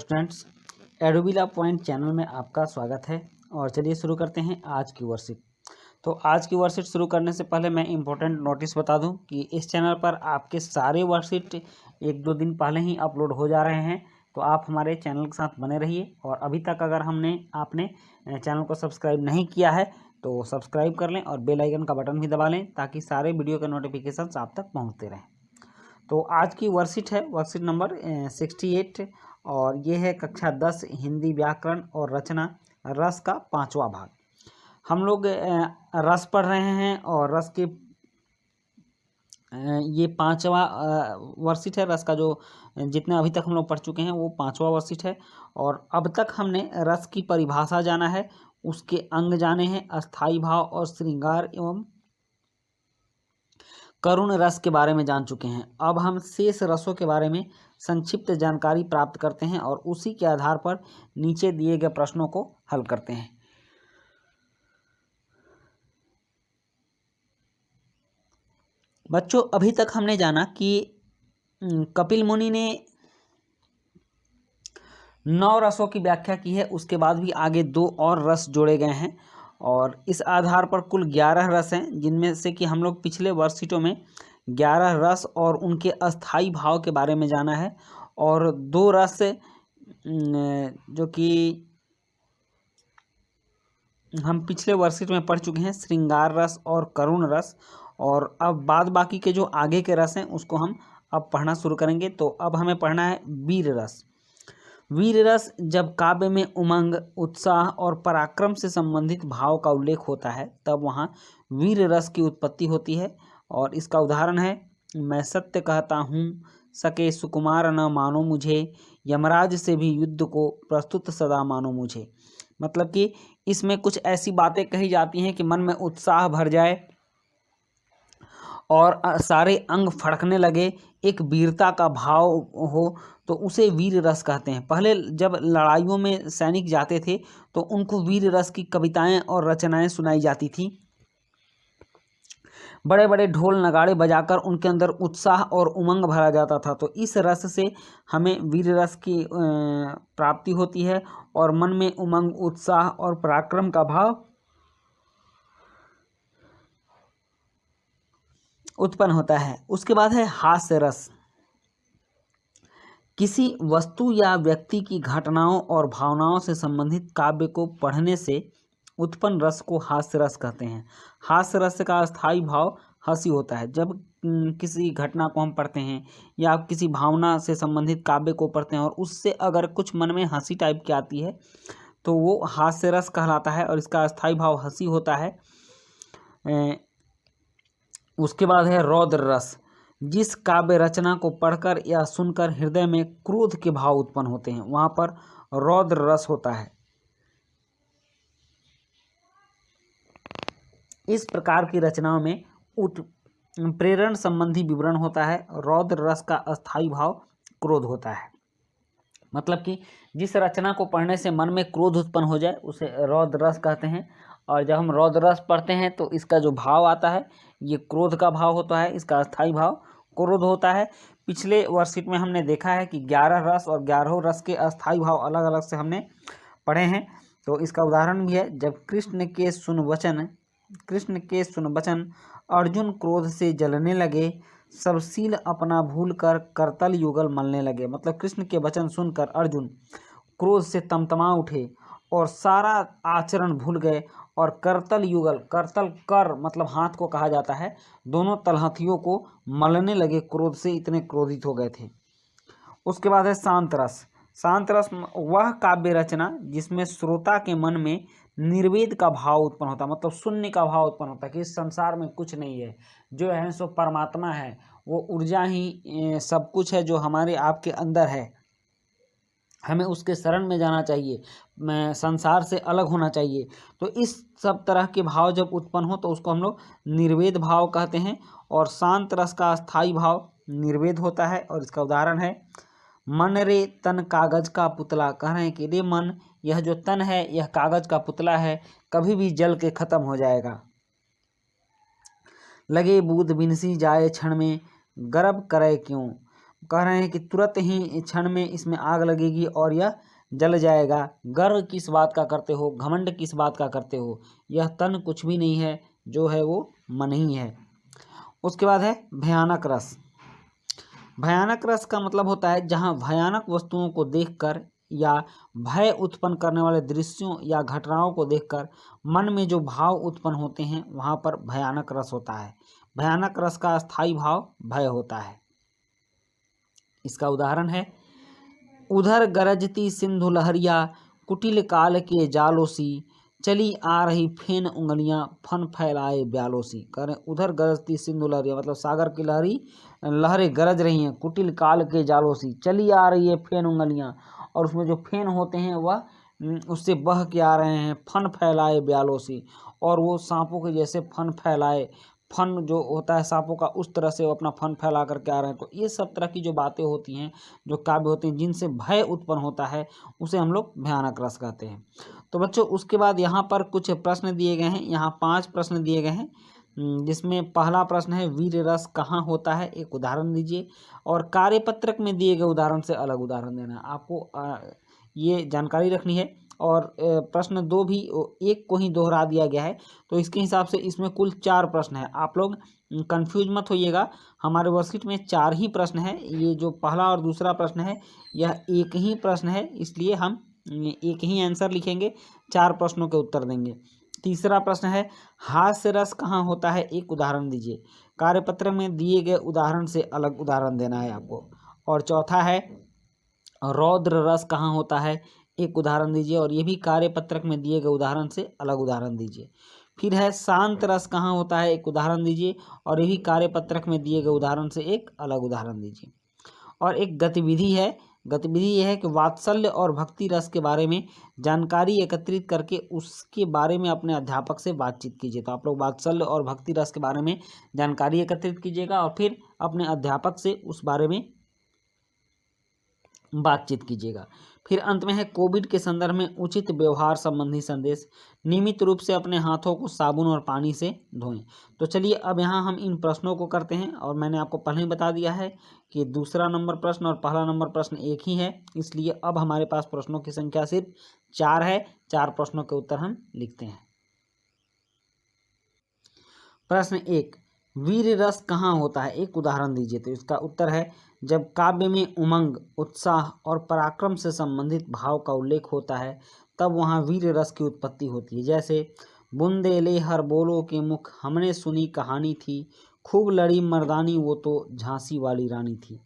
Students, एडोबिला point channel में आपका स्वागत है। और चलिए शुरू करते हैं आज की वर्कशीट। तो आज की वर्कशीट शुरू करने से पहले मैं इम्पोर्टेंट नोटिस बता दूं कि इस चैनल पर आपके सारे वर्कशीट एक दो दिन पहले ही अपलोड हो जा रहे हैं, तो आप हमारे चैनल के साथ बने रहिए। और अभी तक अगर आपने चैनल को सब्सक्राइब नहीं किया है तो सब्सक्राइब कर लें और बेल आइकन का बटन भी दबा लें ताकि सारे वीडियो के नोटिफिकेशन आप तक पहुँचते रहें। तो आज की वर्कशीट है वर्कशीट नंबर 68 और ये है कक्षा 10 हिंदी व्याकरण और रचना रस का 5वां भाग। हम लोग रस पढ़ रहे हैं और रस के ये 5वां वर्कशीट है। रस का जो जितने अभी तक हम लोग पढ़ चुके हैं वो 5वां वर्कशीट है। और अब तक हमने रस की परिभाषा जाना है, उसके अंग जाने हैं, अस्थाई भाव और श्रृंगार एवं करुण रस के बारे में जान चुके हैं। अब हम शेष रसों के बारे में संक्षिप्त जानकारी प्राप्त करते हैं और उसी के आधार पर नीचे दिए गए प्रश्नों को हल करते हैं। बच्चों, अभी तक हमने जाना कि कपिल मुनि ने 9 रसों की व्याख्या की है। उसके बाद भी आगे 2 और रस जोड़े गए हैं और इस आधार पर कुल 11 रस हैं, जिनमें से कि हम लोग पिछले वर्कशीटों में 11 रस और उनके अस्थाई भाव के बारे में जाना है। और 2 रस जो कि हम पिछले वर्कशीट में पढ़ चुके हैं, श्रृंगार रस और करुण रस। और अब बाद बाकी के जो आगे के रस हैं उसको हम अब पढ़ना शुरू करेंगे। तो अब हमें पढ़ना है वीर रस। वीर रस जब काव्य में उमंग, उत्साह और पराक्रम से संबंधित भाव का उल्लेख होता है तब वहाँ वीर रस की उत्पत्ति होती है। और इसका उदाहरण है, मैं सत्य कहता हूँ, सके सुकुमार न मानो मुझे, यमराज से भी युद्ध को प्रस्तुत सदा मानो मुझे। मतलब कि इसमें कुछ ऐसी बातें कही जाती हैं कि मन में उत्साह भर जाए और सारे अंग फड़कने लगे, एक वीरता का भाव हो, तो उसे वीर रस कहते हैं। पहले जब लड़ाइयों में सैनिक जाते थे तो उनको वीर रस की कविताएं और रचनाएं सुनाई जाती थी। बड़े बड़े ढोल नगाड़े बजाकर उनके अंदर उत्साह और उमंग भरा जाता था। तो इस रस से हमें वीर रस की प्राप्ति होती है और मन में उमंग, उत्साह और पराक्रम का भाव उत्पन्न होता है। उसके बाद है हास्य रस। किसी वस्तु या व्यक्ति की घटनाओं और भावनाओं से संबंधित काव्य को पढ़ने से उत्पन्न रस को हास्य रस कहते हैं। हास्य रस का अस्थाई भाव हंसी होता है। जब किसी घटना को हम पढ़ते हैं या किसी भावना से संबंधित काव्य को पढ़ते हैं और उससे अगर कुछ मन में हंसी टाइप की आती है तो वो हास्य रस कहलाता है और इसका अस्थाई भाव हंसी होता है। उसके बाद है रौद्र रस। जिस काव्य रचना को पढ़कर या सुनकर हृदय में क्रोध के भाव उत्पन्न होते हैं वहां पर रौद्र रस होता है। इस प्रकार की रचनाओं में प्रेरण संबंधी विवरण होता है। रौद्र रस का अस्थाई भाव क्रोध होता है। मतलब कि जिस रचना को पढ़ने से मन में क्रोध उत्पन्न हो जाए उसे रौद्र रस कहते हैं। और जब हम रौद्र रस पढ़ते हैं तो इसका जो भाव आता है ये क्रोध का भाव होता है, इसका अस्थाई भाव क्रोध होता है। पिछले वर्कशीट में हमने देखा है कि 11 रस और 11 रस के अस्थाई भाव अलग अलग से हमने पढ़े हैं। तो इसका उदाहरण भी है, जब कृष्ण के सुन वचन अर्जुन क्रोध से जलने लगे, सब शील अपना भूल कर करतल युगल मलने लगे। मतलब कृष्ण के वचन सुनकर अर्जुन क्रोध से तमतमा उठे और सारा आचरण भूल गए और करतल युगल, करतल कर मतलब हाथ को कहा जाता है, दोनों तलहथियों को मलने लगे, क्रोध से इतने क्रोधित हो गए थे। उसके बाद है शांत रस। शांत रस वह काव्य रचना जिसमें श्रोता के मन में निर्वेद का भाव उत्पन्न होता है। मतलब शून्य का भाव उत्पन्न होता है कि इस संसार में कुछ नहीं है, जो है सो परमात्मा है, वो ऊर्जा ही सब कुछ है जो हमारे आपके अंदर है। हमें उसके शरण में जाना चाहिए, संसार से अलग होना चाहिए। तो इस सब तरह के भाव जब उत्पन्न हो तो उसको हम लोग निर्वेद भाव कहते हैं। और शांत रस का अस्थाई भाव निर्वेद होता है और इसका उदाहरण है, मन रे तन कागज का पुतला। कह रहे हैं कि रे मन, यह जो तन है यह कागज का पुतला है, कभी भी जल के खत्म हो जाएगा। लगे बूंद बिनसी जाए क्षण में, गर्व करे क्यों। कह रहे हैं कि तुरंत ही क्षण में इसमें आग लगेगी और यह जल जाएगा। गर्व किस बात का करते हो, घमंड किस बात का करते हो, यह तन कुछ भी नहीं है, जो है वो मन ही है। उसके बाद है भयानक रस। भयानक रस का मतलब होता है जहाँ भयानक वस्तुओं को देखकर या भय उत्पन्न करने वाले दृश्यों या घटनाओं को देखकर मन में जो भाव उत्पन्न होते हैं वहाँ पर भयानक रस होता है। भयानक रस का स्थायी भाव भय होता है। इसका उदाहरण है, उधर गरजती सिंधु लहरिया, कुटिल काल के जालोसी, चली आ रही फेन उंगलियां, फन फैलाए ब्यालोसी। करें उधर गरजती सिंधु लहरिया मतलब सागर की लहरें गरज रही हैं, कुटिल काल के जालोसी, चली आ रही है फेन उंगलियां, और उसमें जो फेन होते हैं वह उससे बह के आ रहे हैं, फन फैलाए ब्यालोसी, और वो सांपों के जैसे फन फैलाए, फन जो होता है सांपों का उस तरह से वो अपना फन फैला करके आ रहे हैं। तो ये सब तरह की जो बातें होती हैं, जो काव्य होते हैं जिनसे भय उत्पन्न होता है, उसे हम लोग भयानक रस कहते हैं। तो बच्चों उसके बाद यहाँ पर कुछ प्रश्न दिए गए हैं, यहाँ 5 प्रश्न दिए गए हैं, जिसमें पहला प्रश्न है वीर रस कहाँ होता है, एक उदाहरण दीजिए। और कार्यपत्रक में दिए गए उदाहरण से अलग उदाहरण देना है आपको, ये जानकारी रखनी है। और प्रश्न 2 भी एक को ही दोहरा दिया गया है, तो इसके हिसाब से इसमें कुल 4 प्रश्न है। आप लोग कंफ्यूज मत होइएगा, हमारे वर्कशीट में 4 ही प्रश्न है। ये जो पहला और दूसरा प्रश्न है यह एक ही प्रश्न है, इसलिए हम एक ही आंसर लिखेंगे, 4 प्रश्नों के उत्तर देंगे। तीसरा प्रश्न है हास्य रस कहाँ होता है, एक उदाहरण दीजिए। कार्यपत्र में दिए गए उदाहरण से अलग उदाहरण देना है आपको। और चौथा है रौद्र रस कहाँ होता है, एक उदाहरण दीजिए, और ये भी कार्यपत्रक में दिए गए उदाहरण से अलग उदाहरण दीजिए। फिर है शांत रस कहाँ होता है, एक उदाहरण दीजिए, और ये भी कार्यपत्रक में दिए गए उदाहरण से एक अलग उदाहरण दीजिए। और एक गतिविधि है, गतिविधि यह है कि वात्सल्य और भक्ति रस के बारे में जानकारी एकत्रित करके उसके बारे में अपने अध्यापक से बातचीत कीजिए। तो आप लोग वात्सल्य और भक्ति रस के बारे में जानकारी एकत्रित कीजिएगा और फिर अपने अध्यापक से उस बारे में बातचीत कीजिएगा। फिर अंत में है कोविड के संदर्भ में उचित व्यवहार संबंधी संदेश। नियमित रूप से अपने हाथों को साबुन और पानी से धोएं। तो चलिए अब यहाँ हम इन प्रश्नों को करते हैं, और मैंने आपको पहले ही बता दिया है कि दूसरा नंबर प्रश्न और पहला नंबर प्रश्न एक ही है, इसलिए अब हमारे पास प्रश्नों की संख्या सिर्फ 4 है। 4 प्रश्नों के उत्तर हम लिखते हैं। प्रश्न 1, वीर रस कहाँ होता है, एक उदाहरण दीजिए। तो इसका उत्तर है जब काव्य में उमंग, उत्साह और पराक्रम से संबंधित भाव का उल्लेख होता है तब वहाँ वीर रस की उत्पत्ति होती है। जैसे बुंदेले हर बोलो के मुख, हमने सुनी कहानी थी, खूब लड़ी मर्दानी वो तो झांसी वाली रानी थी।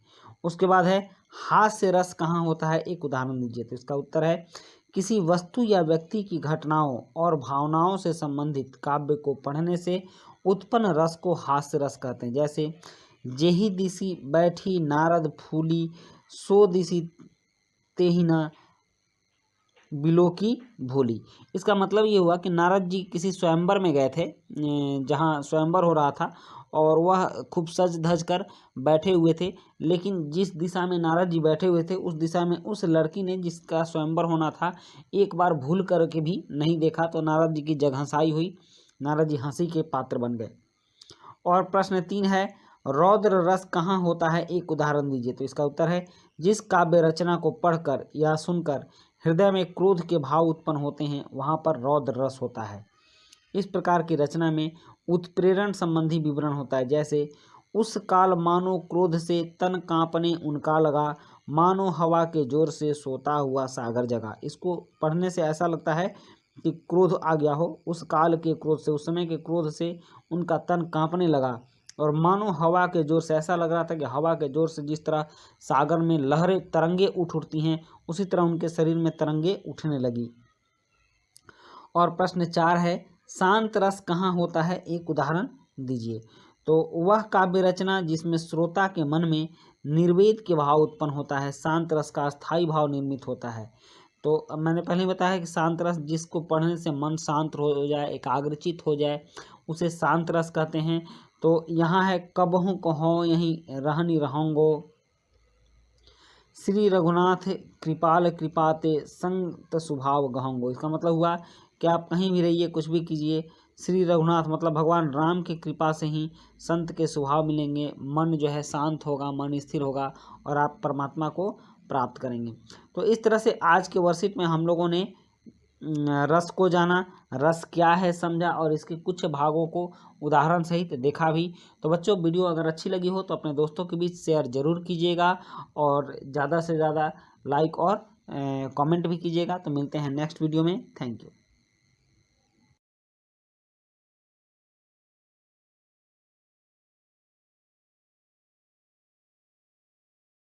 उसके बाद है हास्य रस कहाँ होता है, एक उदाहरण दीजिए। तो इसका उत्तर है किसी वस्तु या व्यक्ति की घटनाओं और भावनाओं से संबंधित काव्य को पढ़ने से उत्पन्न रस को हास्य रस कहते हैं। जैसे जेहि दिसी बैठी नारद फूली, सो दिसी तेहि न बिलो की भूली। इसका मतलब ये हुआ कि नारद जी किसी स्वयंवर में गए थे, जहाँ स्वयंवर हो रहा था, और वह खूब सज धज कर बैठे हुए थे, लेकिन जिस दिशा में नारद जी बैठे हुए थे उस दिशा में उस लड़की ने, जिसका स्वयंवर होना था, एक बार भूल करके भी नहीं देखा, तो नारद जी की जगहंसाई हुई, नारद जी हंसी के पात्र बन गए। और प्रश्न 3 है रौद्र रस कहाँ होता है, एक उदाहरण दीजिए। तो इसका उत्तर है जिस काव्य रचना को पढ़कर या सुनकर हृदय में क्रोध के भाव उत्पन्न होते हैं वहाँ पर रौद्र रस होता है। इस प्रकार की रचना में उत्प्रेरण संबंधी विवरण होता है। जैसे उस काल मानो क्रोध से तन कांपने उनका लगा, मानो हवा के जोर से सोता हुआ सागर जगा। इसको पढ़ने से ऐसा लगता है कि क्रोध आ गया हो, उस काल के क्रोध से, उस समय के क्रोध से उनका तन कांपने लगा, और मानो हवा के जोर से, ऐसा लग रहा था कि हवा के जोर से जिस तरह सागर में लहरें तरंगे उठती हैं उसी तरह उनके शरीर में तरंगे उठने लगी। और प्रश्न 4 है शांत रस कहाँ होता है, एक उदाहरण दीजिए। तो वह काव्य रचना जिसमें श्रोता के मन में निर्वेद के भाव उत्पन्न होता है, शांत रस का स्थायी भाव निर्मित होता है। तो अब मैंने पहले बताया कि शांत रस जिसको पढ़ने से मन शांत हो जाए, एकाग्रचित हो जाए, उसे शांत रस कहते हैं। तो यहाँ है कबहू कहो यहीं रहनी रहूँगो, श्री रघुनाथ कृपाल कृपाते संत स्वभाव गहंगो। इसका मतलब हुआ कि आप कहीं भी रहिए, कुछ भी कीजिए, श्री रघुनाथ मतलब भगवान राम की कृपा से ही संत के स्वभाव मिलेंगे, मन जो है शांत होगा, मन स्थिर होगा और आप परमात्मा को प्राप्त करेंगे। तो इस तरह से आज के वर्कशीट में हम लोगों ने रस को जाना, रस क्या है समझा और इसके कुछ भागों को उदाहरण सहित देखा भी। तो बच्चों वीडियो अगर अच्छी लगी हो तो अपने दोस्तों के बीच शेयर जरूर कीजिएगा और ज़्यादा से ज़्यादा लाइक और कमेंट भी कीजिएगा। तो मिलते हैं नेक्स्ट वीडियो में। Thank you.